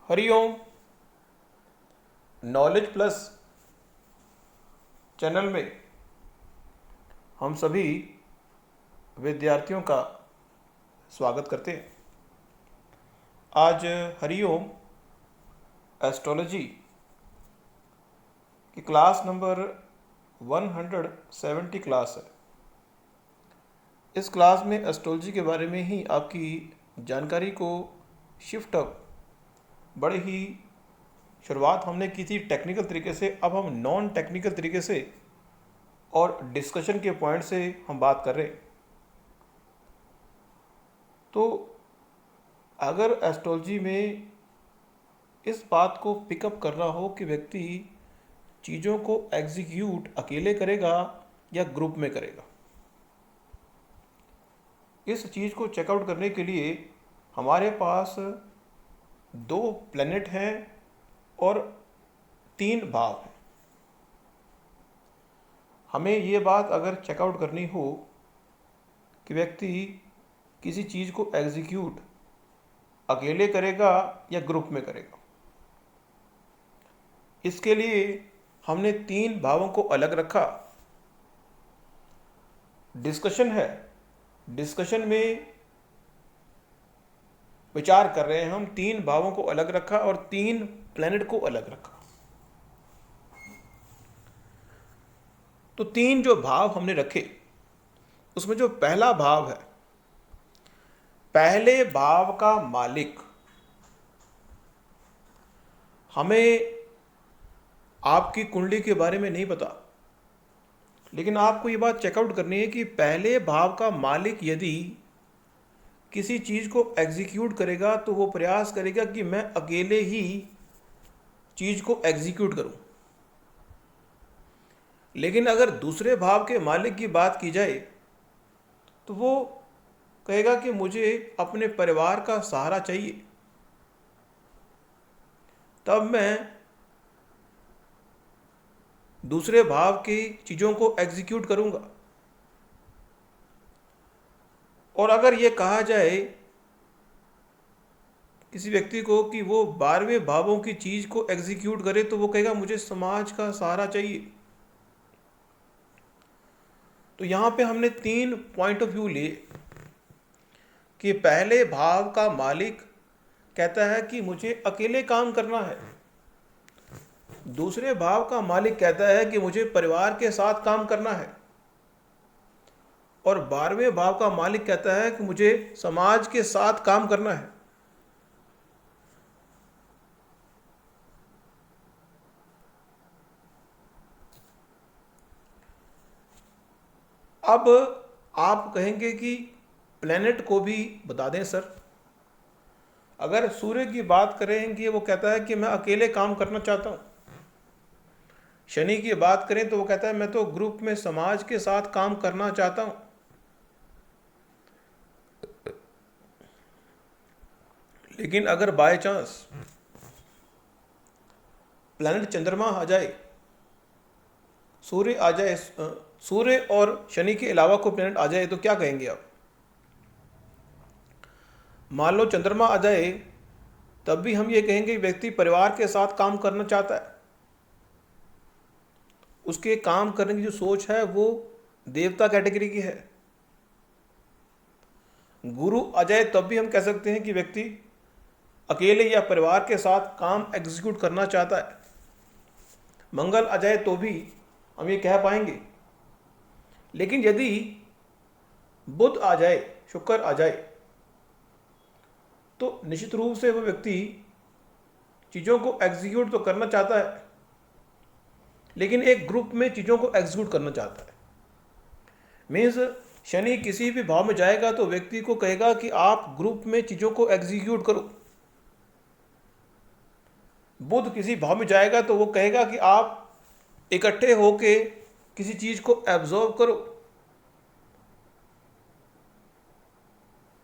Hariom. Knowledge plus channel में हम सभी विद्यार्थियों का स्वागत करते हैं। आज हरिओम एस्ट्रोलॉजी की क्लास नंबर 170 क्लास है। इस क्लास में एस्ट्रोलॉजी के बारे में ही आपकी जानकारी को शिफ्ट अप बड़े ही शुरुआत हमने की थी टेक्निकल तरीके से, अब हम नॉन टेक्निकल तरीके से और डिस्कशन के पॉइंट से हम बात कर रहे हैं। तो अगर एस्ट्रोलॉजी में इस बात को पिकअप करना हो कि व्यक्ति चीज़ों को एग्जीक्यूट अकेले करेगा या ग्रुप में करेगा, इस चीज़ को चेकआउट करने के लिए हमारे पास 2 प्लैनेट हैं और 3 भाव हैं। हमें ये बात अगर चेकआउट करनी हो कि व्यक्ति किसी चीज़ को एग्जीक्यूट अकेले करेगा या ग्रुप में करेगा, इसके लिए हमने 3 भावों को अलग रखा। डिस्कशन है, डिस्कशन में विचार कर रहे हैं हम, 3 भावों को अलग रखा और 3 प्लैनेट को अलग रखा। तो 3 जो भाव हमने रखे उसमें जो पहला भाव है, पहले भाव का मालिक, हमें आपकी कुंडली के बारे में नहीं पता, लेकिन आपको ये बात चेकआउट करनी है कि पहले भाव का मालिक यदि किसी चीज़ को एग्जीक्यूट करेगा तो वो प्रयास करेगा कि मैं अकेले ही चीज़ को एग्जीक्यूट करूं। लेकिन अगर दूसरे भाव के मालिक की बात की जाए तो वो कहेगा कि मुझे अपने परिवार का सहारा चाहिए, तब मैं दूसरे भाव की चीज़ों को एग्जीक्यूट करूंगा। और अगर ये कहा जाए किसी व्यक्ति को कि वो 12वें भावों की चीज़ को एग्जीक्यूट करे तो वो कहेगा मुझे समाज का सहारा चाहिए। तो यहाँ पे हमने 3 पॉइंट ऑफ व्यू लिए कि पहले भाव का मालिक कहता है कि मुझे अकेले काम करना है, दूसरे भाव का मालिक कहता है कि मुझे परिवार के साथ काम करना है, और 12वें भाव का मालिक कहता है कि मुझे समाज के साथ काम करना है। अब आप कहेंगे कि प्लेनेट को भी बता दें सर। अगर सूर्य की बात करेंगे वो कहता है कि मैं अकेले काम करना चाहता हूँ। शनि की बात करें तो वो कहता है मैं तो ग्रुप में समाज के साथ काम करना चाहता हूँ। लेकिन अगर बाय चांस प्लैनेट चंद्रमा आ जाए, सूर्य आ जाए, सूर्य और शनि के अलावा कोई प्लैनेट आ जाए तो क्या कहेंगे आप? मान लो चंद्रमा आ जाए, तब भी हम ये कहेंगे व्यक्ति परिवार के साथ काम करना चाहता है, उसके काम करने की जो सोच है वो देवता कैटेगरी की है। गुरु आ जाए तब भी हम कह सकते हैं कि व्यक्ति अकेले या परिवार के साथ काम एग्जीक्यूट करना चाहता है। मंगल आ जाए तो भी हम ये कह पाएंगे। लेकिन यदि बुध आ जाए, शुक्र आ जाए, तो निश्चित रूप से वो व्यक्ति चीज़ों को एग्जीक्यूट तो करना चाहता है, लेकिन एक ग्रुप में चीज़ों को एग्जीक्यूट करना चाहता है। मीन्स शनि किसी भी भाव में जाएगा तो व्यक्ति को कहेगा कि आप ग्रुप में चीज़ों को एग्जीक्यूट करो। बुध किसी भाव में जाएगा तो वो कहेगा कि आप इकट्ठे होके किसी चीज़ को एब्जॉर्व करो।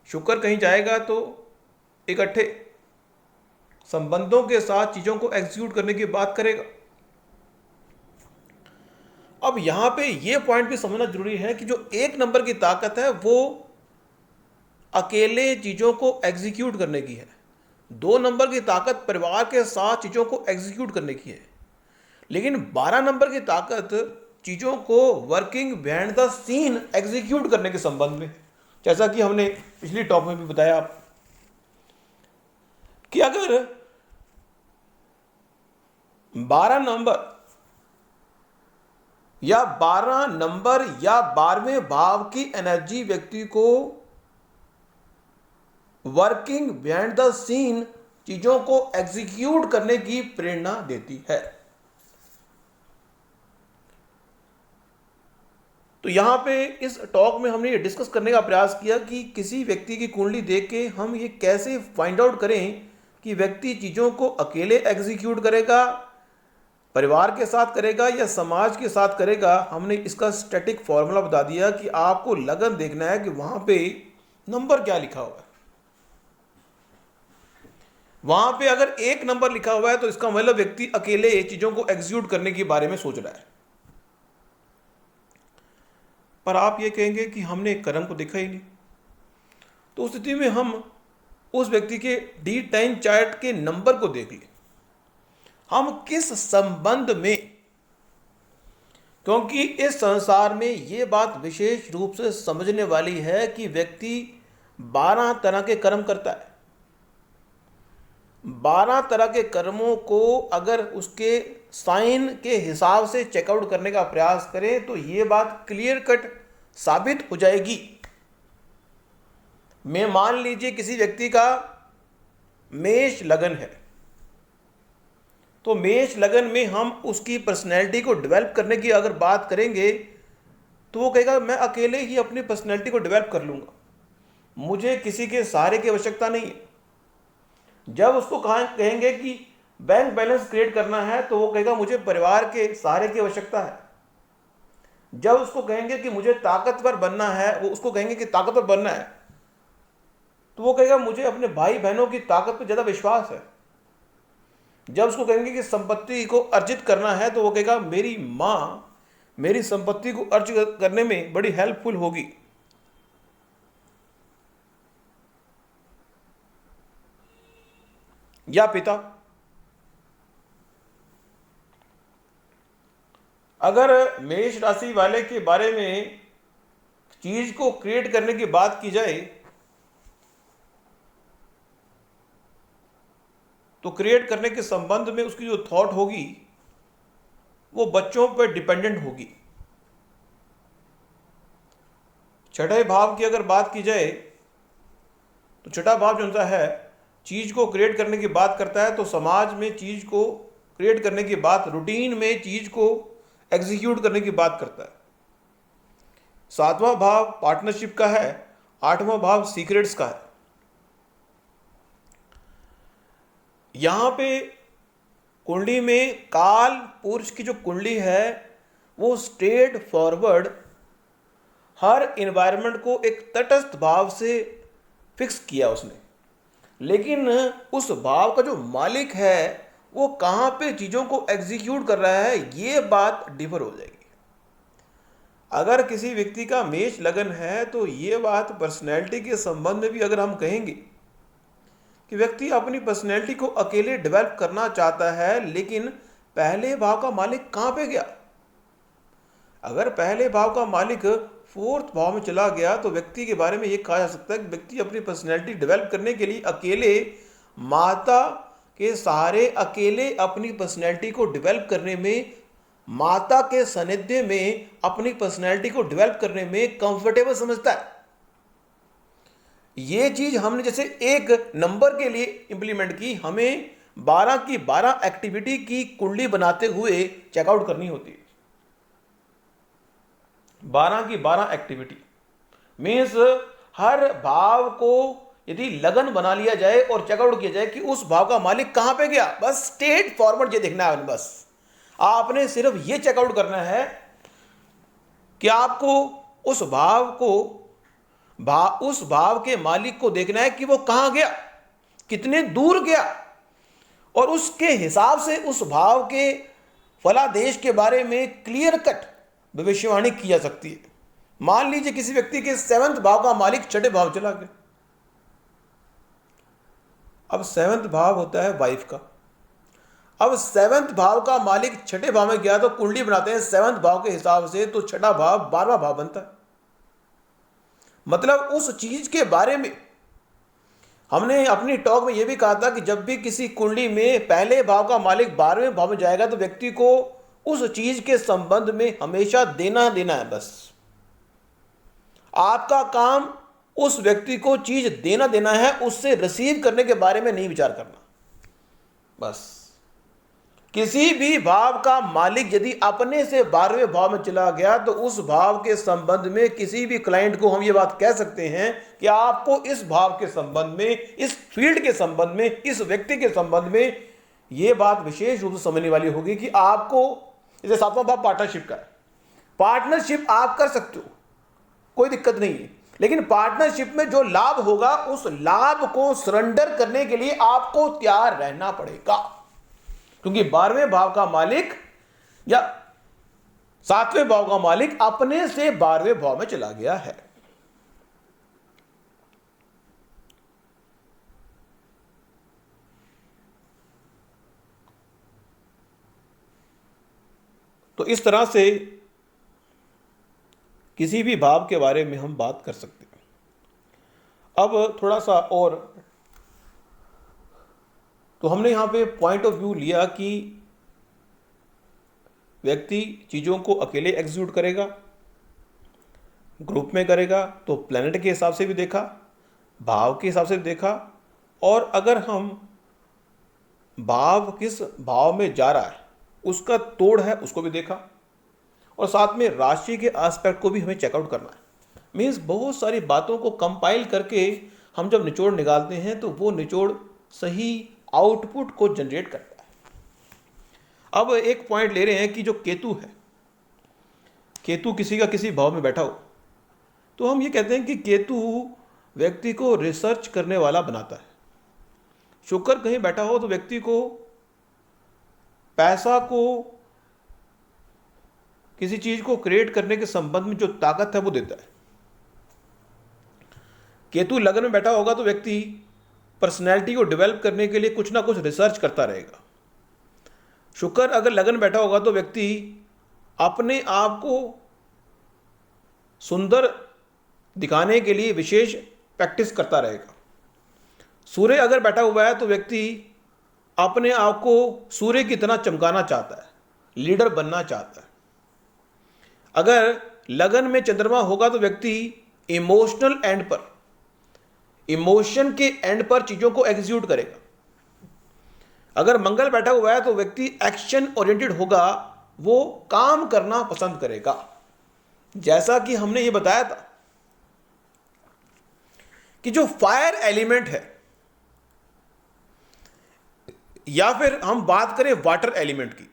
शुक्र कहीं जाएगा तो इकट्ठे संबंधों के साथ चीज़ों को एग्जीक्यूट करने की बात करेगा। अब यहाँ पे ये पॉइंट भी समझना जरूरी है कि जो 1 नंबर की ताकत है वो अकेले चीज़ों को एग्जीक्यूट करने की है, 2 नंबर की ताकत परिवार के साथ चीज़ों को एग्जीक्यूट करने की है, लेकिन 12 नंबर की ताकत चीज़ों को working behind the scene execute करने के संबंध में, जैसा कि हमने पिछली टॉप में भी बताया आप कि अगर 12 नंबर या 12वें भाव की एनर्जी व्यक्ति को वर्किंग बिहाइंड द सीन चीजों को एग्जीक्यूट करने की प्रेरणा देती है। तो यहां पे इस टॉक में हमने ये डिस्कस करने का प्रयास किया कि किसी व्यक्ति की कुंडली देख के हम ये कैसे फाइंड आउट करें कि व्यक्ति चीजों को अकेले एग्जीक्यूट करेगा, परिवार के साथ करेगा या समाज के साथ करेगा। हमने इसका स्टैटिक फॉर्मूला बता दिया कि आपको लगन देखना है कि वहां पे नंबर क्या लिखा हुआ है। वहां पे अगर 1 नंबर लिखा हुआ है तो इसका मतलब व्यक्ति अकेले चीजों को एग्जीक्यूट करने के बारे में सोच रहा है। पर आप ये कहेंगे कि हमने कर्म को देखा ही नहीं, तो उस स्थिति में हम उस व्यक्ति के D10 चार्ट के नंबर को देख लें, हम किस संबंध में, क्योंकि इस संसार में यह बात विशेष रूप से समझने वाली है कि व्यक्ति 12 तरह के कर्म करता है। 12 तरह के कर्मों को अगर उसके साइन के हिसाब से चेकआउट करने का प्रयास करें तो ये बात क्लियर कट साबित हो जाएगी। मैं मान लीजिए किसी व्यक्ति का मेष लगन है, तो मेष लगन में हम उसकी पर्सनैलिटी को डेवलप करने की अगर बात करेंगे तो वो कहेगा मैं अकेले ही अपनी पर्सनैलिटी को डेवलप कर लूँगा, मुझे किसी के सहारे की आवश्यकता नहीं है। जब उसको कहेंगे कि बैंक बैलेंस क्रिएट करना है तो वो कहेगा मुझे परिवार के सहारे की आवश्यकता है। जब उसको कहेंगे कि मुझे ताकतवर बनना है, वो उसको कहेंगे कि ताकतवर बनना है, तो वो कहेगा मुझे अपने भाई बहनों की ताकत पर ज़्यादा विश्वास है। जब उसको कहेंगे कि संपत्ति को अर्जित करना है तो वो कहेगा मेरी माँ मेरी संपत्ति को अर्जित करने में बड़ी हेल्पफुल होगी। या पिता, अगर मेष राशि वाले के बारे में चीज को क्रिएट करने की बात की जाए तो क्रिएट करने के संबंध में उसकी जो थॉट होगी वो बच्चों पर डिपेंडेंट होगी। छठे भाव की अगर बात की जाए तो छठा भाव जो होता है चीज को क्रिएट करने की बात करता है, तो समाज में चीज को क्रिएट करने की बात, रूटीन में चीज को एग्जीक्यूट करने की बात करता है। 7वां भाव पार्टनरशिप का है, 8वां भाव सीक्रेट्स का है। यहां पे कुंडली में काल पुरुष की जो कुंडली है वो स्ट्रेट फॉरवर्ड हर एनवायरनमेंट को एक तटस्थ भाव से फिक्स किया उसने, लेकिन उस भाव का जो मालिक है वो कहां पे चीजों को एग्जीक्यूट कर रहा है ये बात डिफर हो जाएगी। अगर किसी व्यक्ति का मेष लगन है तो ये बात पर्सनैलिटी के संबंध में भी अगर हम कहेंगे कि व्यक्ति अपनी पर्सनैलिटी को अकेले डेवलप करना चाहता है, लेकिन पहले भाव का मालिक कहां पे गया। अगर पहले भाव का मालिक 4th भाव में चला गया तो व्यक्ति के बारे में यह कहा जा सकता है कि व्यक्ति अपनी पर्सनैलिटी डेवलप करने के लिए अकेले माता के सहारे, अकेले अपनी पर्सनैलिटी को डेवलप करने में, माता के सानिध्य में अपनी पर्सनैलिटी को डेवलप करने में कंफर्टेबल समझता है। ये चीज हमने जैसे एक नंबर के लिए इंप्लीमेंट की, हमें 12 की 12 एक्टिविटी की कुंडली बनाते हुए चेकआउट करनी होती है। 12 की 12 एक्टिविटी मीन्स हर भाव को यदि लगन बना लिया जाए और चेकआउट किया जाए कि उस भाव का मालिक कहां पे गया, बस स्टेट फॉरवर्ड ये देखना है। बस आपने सिर्फ ये चेकआउट करना है कि आपको उस भाव को उस भाव के मालिक को देखना है कि वो कहां गया, कितने दूर गया, और उसके हिसाब से उस भाव के फलादेश के बारे में क्लियर कट भविष्यवाणी की जा सकती है। मान लीजिए किसी व्यक्ति के 7th भाव का मालिक 6ठे भाव चला गया। अब सेवंथ भाव होता है वाइफ का। अब सेवंथ भाव का मालिक छठे भाव में गया तो कुंडली बनाते हैं सेवंथ भाव के हिसाब से, तो छठा भाव 12वां भाव बनता है। मतलब उस चीज के बारे में हमने अपनी टॉक में यह भी कहा था कि जब भी किसी कुंडली में पहले भाव का मालिक 12वें भाव में जाएगा तो व्यक्ति को उस चीज के संबंध में हमेशा देना देना है। बस आपका काम उस व्यक्ति को चीज देना देना है, उससे रिसीव करने के बारे में नहीं विचार करना। बस किसी भी भाव का मालिक यदि अपने से 12वें भाव में चला गया तो उस भाव के संबंध में किसी भी क्लाइंट को हम ये बात कह सकते हैं कि आपको इस भाव के संबंध में, इस फील्ड के संबंध में, इस व्यक्ति के संबंध में ये बात विशेष रूप से समझने वाली होगी कि आपको, जैसे 7वां भाव पार्टनरशिप का है, पार्टनरशिप आप कर सकते हो, कोई दिक्कत नहीं है, लेकिन पार्टनरशिप में जो लाभ होगा उस लाभ को सरेंडर करने के लिए आपको तैयार रहना पड़ेगा, क्योंकि 12वें भाव का मालिक या 7वें भाव का मालिक अपने से 12वें भाव में चला गया है। तो इस तरह से किसी भी भाव के बारे में हम बात कर सकते हैं। अब थोड़ा सा और, तो हमने यहाँ पे पॉइंट ऑफ व्यू लिया कि व्यक्ति चीज़ों को अकेले एग्जीक्यूट करेगा, ग्रुप में करेगा, तो प्लैनेट के हिसाब से भी देखा, भाव के हिसाब से भी देखा, और अगर हम भाव किस भाव में जा रहा है उसका तोड़ है उसको भी देखा, और साथ में राशि के एस्पेक्ट को भी हमें चेकआउट करना है। मीन्स बहुत सारी बातों को कंपाइल करके हम जब निचोड़ निकालते हैं तो वो निचोड़ सही आउटपुट को जनरेट करता है। अब एक पॉइंट ले रहे हैं कि जो केतु है, केतु किसी का किसी भाव में बैठा हो तो हम ये कहते हैं कि केतु व्यक्ति को रिसर्च करने वाला बनाता है। शुक्र कहीं बैठा हो तो व्यक्ति को पैसा को, किसी चीज को क्रिएट करने के संबंध में जो ताकत है वो देता है। केतु लग्न में बैठा होगा तो व्यक्ति पर्सनैलिटी को डेवलप करने के लिए कुछ ना कुछ रिसर्च करता रहेगा। शुक्र अगर लग्न बैठा होगा तो व्यक्ति अपने आप को सुंदर दिखाने के लिए विशेष प्रैक्टिस करता रहेगा। सूर्य अगर बैठा हुआ है तो व्यक्ति अपने आप को सूर्य की तरह चमकाना चाहता है, लीडर बनना चाहता है। अगर लगन में चंद्रमा होगा तो व्यक्ति इमोशनल एंड पर, इमोशन के एंड पर चीजों को एग्जीक्यूट करेगा। अगर मंगल बैठा हुआ है तो व्यक्ति एक्शन ओरिएंटेड होगा, वो काम करना पसंद करेगा। जैसा कि हमने ये बताया था कि जो फायर एलिमेंट है, या फिर हम बात करें वाटर एलिमेंट की,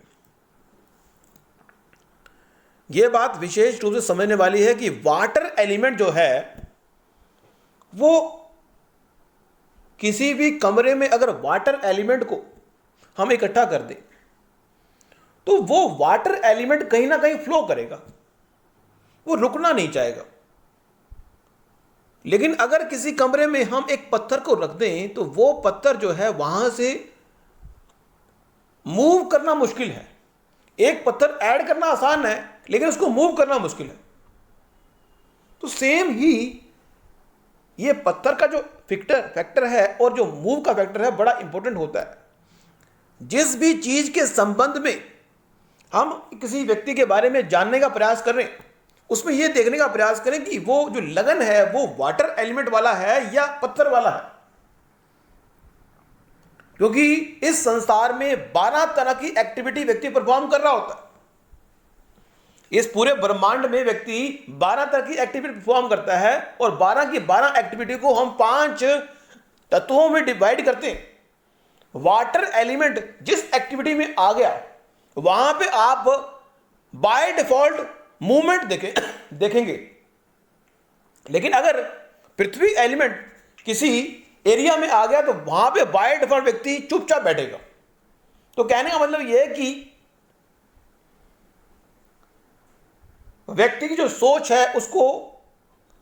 यह बात विशेष रूप से समझने वाली है कि वाटर एलिमेंट जो है वो किसी भी कमरे में अगर वाटर एलिमेंट को हम इकट्ठा कर दें तो वो वाटर एलिमेंट कहीं ना कहीं फ्लो करेगा, वो रुकना नहीं चाहेगा। लेकिन अगर किसी कमरे में हम एक पत्थर को रख दें तो वो पत्थर जो है वहां से मूव करना मुश्किल है। एक पत्थर ऐड करना आसान है लेकिन उसको मूव करना मुश्किल है। तो सेम ही ये पत्थर का जो फैक्टर है और जो मूव का फैक्टर है बड़ा इंपॉर्टेंट होता है। जिस भी चीज के संबंध में हम किसी व्यक्ति के बारे में जानने का प्रयास करें उसमें यह देखने का प्रयास करें कि वो जो लगन है वो वाटर एलिमेंट वाला है या पत्थर वाला है, क्योंकि इस संसार में 12 तरह की एक्टिविटी व्यक्ति परफॉर्म कर रहा होता है। इस पूरे ब्रह्मांड में व्यक्ति 12 तरह की एक्टिविटी परफॉर्म करता है और 12 की 12 एक्टिविटी को हम 5 तत्वों में डिवाइड करते हैं। वाटर एलिमेंट जिस एक्टिविटी में आ गया वहां पे आप बाय डिफॉल्ट मूवमेंट देखेंगे। लेकिन अगर पृथ्वी एलिमेंट किसी एरिया में आ गया तो वहां पे बाय डिफॉल्ट व्यक्ति चुपचाप बैठेगा। तो कहने का मतलब यह है कि व्यक्ति की जो सोच है उसको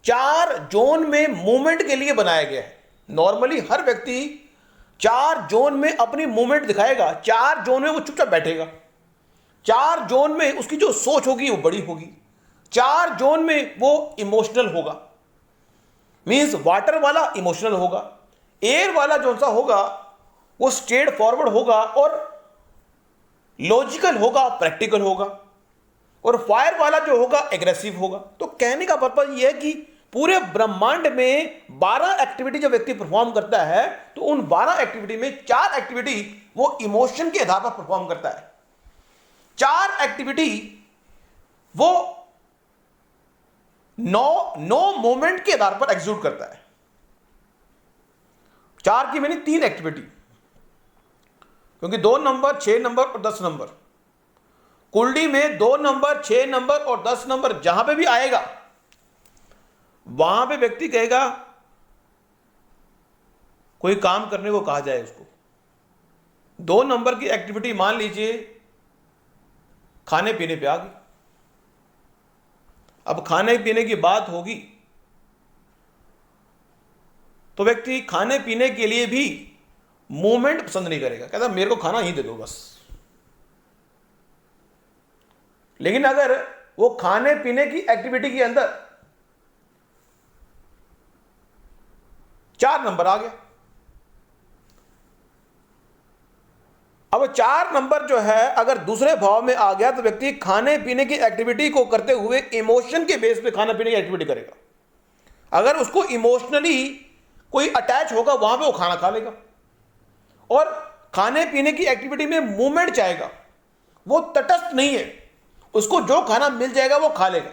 4 जोन में मूवमेंट के लिए बनाया गया है। नॉर्मली हर व्यक्ति 4 जोन में अपनी मूवमेंट दिखाएगा, 4 जोन में वो चुपचाप बैठेगा, 4 जोन में उसकी जो सोच होगी वो बड़ी होगी, 4 जोन में वो इमोशनल होगा। मीन्स वाटर वाला इमोशनल होगा, एयर वाला जो सा होगा वो स्ट्रेट फॉरवर्ड होगा और लॉजिकल होगा, प्रैक्टिकल होगा, और फायर वाला जो होगा एग्रेसिव होगा। तो कहने का पर्पज ये है कि पूरे ब्रह्मांड में 12 एक्टिविटी जब व्यक्ति परफॉर्म करता है तो उन 12 एक्टिविटी में 4 एक्टिविटी वो इमोशन के आधार पर परफॉर्म करता है, 4 एक्टिविटी वो नो मोमेंट के आधार पर एग्जीक्यूट करता है। 4 की मैंने 3 एक्टिविटी, क्योंकि 2 नंबर, 6 नंबर और 10 नंबर, कुंडली में 2 नंबर, 6 नंबर और 10 नंबर जहां पे भी आएगा वहां पे व्यक्ति कहेगा कोई काम करने को कहा जाए उसको। 2 नंबर की एक्टिविटी मान लीजिए खाने पीने पे आ गई। अब खाने पीने की बात होगी तो व्यक्ति खाने पीने के लिए भी मूवमेंट पसंद नहीं करेगा, कहता मेरे को खाना ही दे दो बस। लेकिन अगर वो खाने पीने की एक्टिविटी के अंदर 4 नंबर आ गया, अब 4 नंबर जो है अगर दूसरे भाव में आ गया तो व्यक्ति खाने पीने की एक्टिविटी को करते हुए इमोशन के बेस पे खाने पीने की एक्टिविटी करेगा। अगर उसको इमोशनली कोई अटैच होगा वहां पे वो खाना खा लेगा, और खाने पीने की एक्टिविटी में मूवमेंट चाहेगा, वो तटस्थ नहीं है, उसको जो खाना मिल जाएगा वो खा लेगा,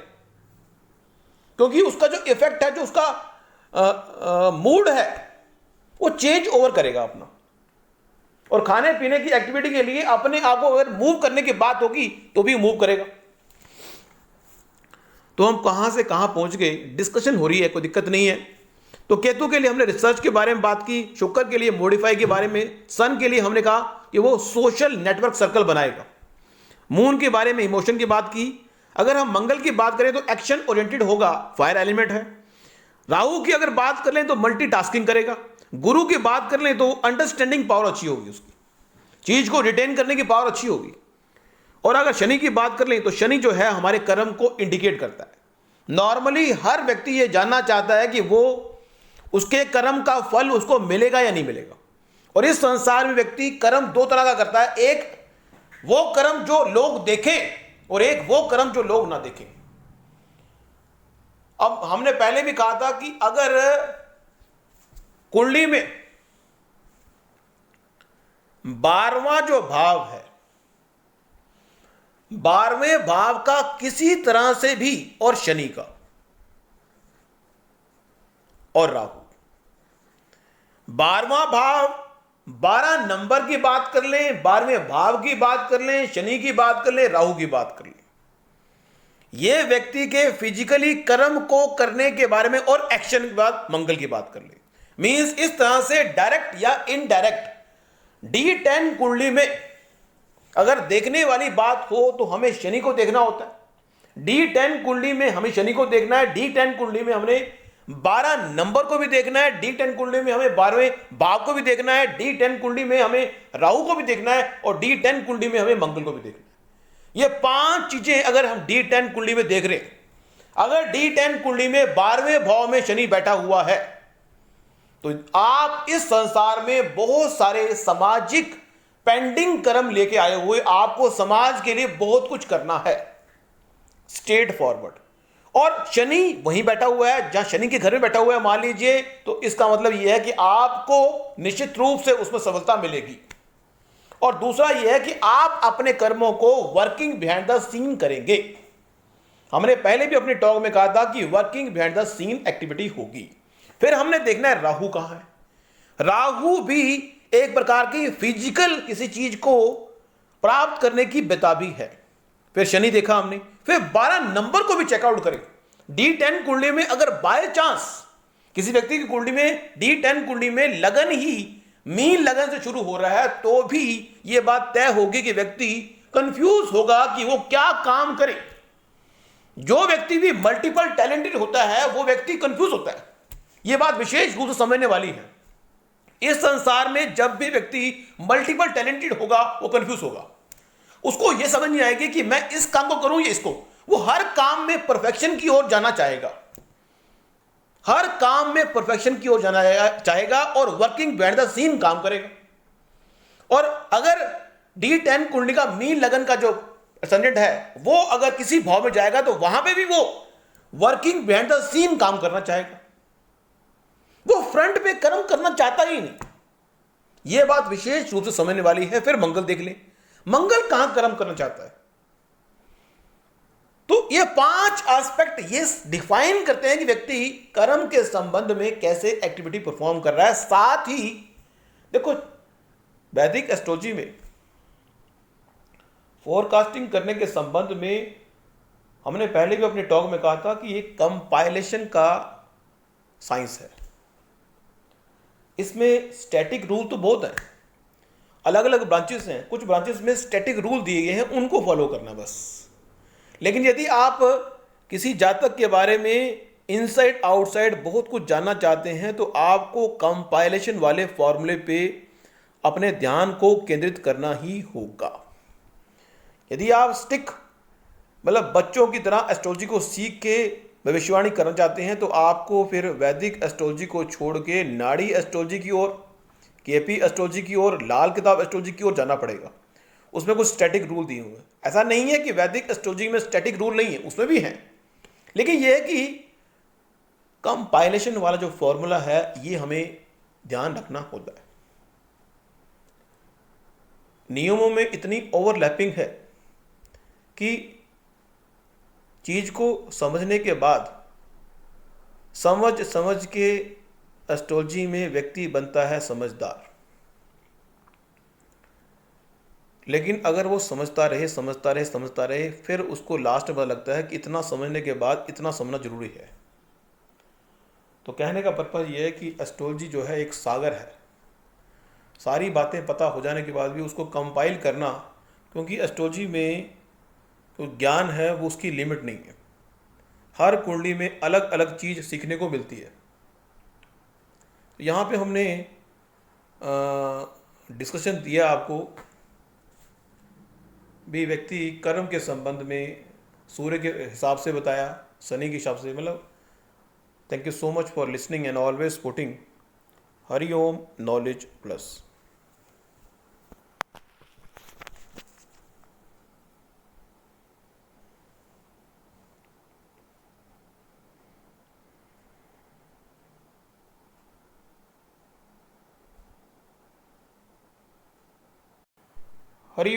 क्योंकि उसका जो इफेक्ट है, जो उसका मूड है वो चेंज ओवर करेगा अपना। और खाने पीने की एक्टिविटी के लिए अपने आप को अगर मूव करने की बात होगी तो भी मूव करेगा। तो हम कहां से कहां पहुंच गए, डिस्कशन हो रही है, कोई दिक्कत नहीं है। तो केतु के लिए हमने रिसर्च के बारे में बात की, शुक्र के लिए मॉडिफाई के बारे में, सन के लिए हमने कहा कि वो सोशल नेटवर्क सर्कल बनाएगा, मून के बारे में इमोशन की बात की। अगर हम मंगल की बात करें तो एक्शन ओरिएंटेड होगा, फायर एलिमेंट है। राहु की अगर बात कर लें तो मल्टीटास्किंग करेगा। गुरु की बात कर लें तो अंडरस्टैंडिंग पावर अच्छी होगी, उसकी चीज को रिटेन करने की पावर अच्छी होगी। और अगर शनि की बात कर लें तो शनि जो है हमारे कर्म को इंडिकेट करता है। नॉर्मली हर व्यक्ति ये जानना चाहता है कि वो उसके कर्म का फल उसको मिलेगा या नहीं मिलेगा। और इस संसार में व्यक्ति कर्म 2 तरह का करता है, एक वो कर्म जो लोग देखें और एक वो कर्म जो लोग ना देखें। अब हमने पहले भी कहा था कि अगर कुंडली में 12वां जो भाव है, 12वें भाव का किसी तरह से भी, और शनि का और राहु, 12वां भाव 12 नंबर की बात कर लें, 12वें भाव की बात कर लें, शनि की बात कर लें, राहु की बात कर लें, ये व्यक्ति के फिजिकली कर्म को करने के बारे में, और एक्शन के बाद मंगल की बात कर लें। मींस इस तरह से डायरेक्ट या इनडायरेक्ट D10 कुंडली में अगर देखने वाली बात हो तो हमें शनि को देखना होता है। D10 कुंडली में हमें शनि को देखना है, D10 कुंडली में हमने 12 नंबर को भी देखना है, D10 कुंडली में हमें 12वें भाव को भी देखना है, D10 कुंडली में हमें राहु को भी देखना है, और D10 कुंडली में हमें मंगल को भी देखना है। ये 5 चीजें अगर हम D10 कुंडली में देख रहे हैं, अगर D10 कुंडली में 12वें भाव में शनि बैठा हुआ है तो आप इस संसार में बहुत सारे सामाजिक पेंडिंग कर्म लेके आए हुए, आपको समाज के लिए बहुत कुछ करना है, स्ट्रेट फॉरवर्ड। और शनि वहीं बैठा हुआ है जहां शनि के घर में बैठा हुआ है मान लीजिए, तो इसका मतलब यह है कि आपको निश्चित रूप से उसमें सफलता मिलेगी। और दूसरा यह है कि आप अपने कर्मों को वर्किंग बिहाइंड द सीन करेंगे। हमने पहले भी अपने टॉक में कहा था कि working behind the scene activity होगी। फिर हमने देखना है राहु कहां है। राहु भी एक प्रकार की फिजिकल किसी चीज को प्राप्त करने की बेताबी है। फिर शनि देखा हमने, फिर 12 नंबर को भी चेकआउट करें। D10 कुंडली में अगर बाय चांस किसी व्यक्ति की कुंडली में D10 कुंडली में लगन ही मीन लगन से शुरू हो रहा है तो भी यह बात तय होगी कि व्यक्ति कंफ्यूज होगा कि वो क्या काम करे। जो व्यक्ति भी मल्टीपल टैलेंटेड होता है वो व्यक्ति कंफ्यूज होता है, यह बात विशेष रूप से समझने वाली है। इस संसार में जब भी व्यक्ति मल्टीपल टैलेंटेड होगा वो कंफ्यूज होगा, उसको यह समझ नहीं आएगी कि मैं इस काम को करूं या इसको। वो हर काम में परफेक्शन की ओर जाना चाहेगा, हर काम में परफेक्शन की ओर जाना चाहेगा और वर्किंग बिहाइंड द सीन काम करेगा। और अगर D10 कुंडली का मीन लगन का जो एसेंडेंट है वो अगर किसी भाव में जाएगा तो वहां पे भी वो वर्किंग बिहाइंड द सीन काम करना चाहेगा, वो फ्रंट पे कर्म करना चाहता ही नहीं। यह बात विशेष रूप से समझने वाली है। फिर मंगल देख ले, मंगल कहां कर्म करना चाहता है। तो ये 5 एस्पेक्ट ये डिफाइन करते हैं कि व्यक्ति कर्म के संबंध में कैसे एक्टिविटी परफॉर्म कर रहा है। साथ ही देखो, वैदिक एस्ट्रोलॉजी में फोरकास्टिंग करने के संबंध में हमने पहले भी अपने टॉक में कहा था कि ये कंपाइलेशन का साइंस है। इसमें स्टैटिक रूल तो बहुत हैं, अलग अलग ब्रांचेस हैं, कुछ ब्रांचेस में स्टैटिक रूल दिए गए हैं, उनको फॉलो करना बस। लेकिन यदि आप किसी जातक के बारे में इनसाइड आउटसाइड बहुत कुछ जानना चाहते हैं तो आपको कंपाइलेशन वाले फॉर्मूले पे अपने ध्यान को केंद्रित करना ही होगा। यदि आप स्टिक मतलब बच्चों की तरह एस्ट्रोलॉजी को सीख के भविष्यवाणी करना चाहते हैं तो आपको फिर वैदिक एस्ट्रोलॉजी को छोड़ के नाड़ी एस्ट्रोलॉजी की ओर, केपी एस्ट्रोलॉजी की ओर, लाल किताब एस्ट्रोलॉजी की ओर जाना पड़ेगा। उसमें कुछ स्टैटिक रूल दिए हुए हैं। ऐसा नहीं है कि वैदिक एस्ट्रोलॉजी में स्टैटिक रूल नहीं है, उसमें भी हैं, लेकिन यह है कि कंपाइलेशन वाला जो फॉर्मूला है ये हमें ध्यान रखना होता है। नियमों में इतनी ओवरलैपिंग है कि चीज को समझने के बाद समझ समझ के एस्ट्रोलॉजी में व्यक्ति बनता है समझदार। लेकिन अगर वो समझता रहे समझता रहे समझता रहे फिर उसको लास्ट में लगता है कि इतना समझने के बाद इतना समझना जरूरी है। तो कहने का पर्पज़ ये है कि एस्ट्रोलॉजी जो है एक सागर है। सारी बातें पता हो जाने के बाद भी उसको कंपाइल करना, क्योंकि एस्ट्रोलॉजी में जो ज्ञान है वो उसकी लिमिट नहीं है। हर कुंडली में अलग अलग चीज़ सीखने को मिलती है। तो यहाँ पे हमने डिस्कशन दिया आपको भी, व्यक्ति कर्म के संबंध में सूर्य के हिसाब से बताया, शनि के हिसाब से। मतलब thank you so much for listening and always supporting Hariom knowledge plus. Hariom.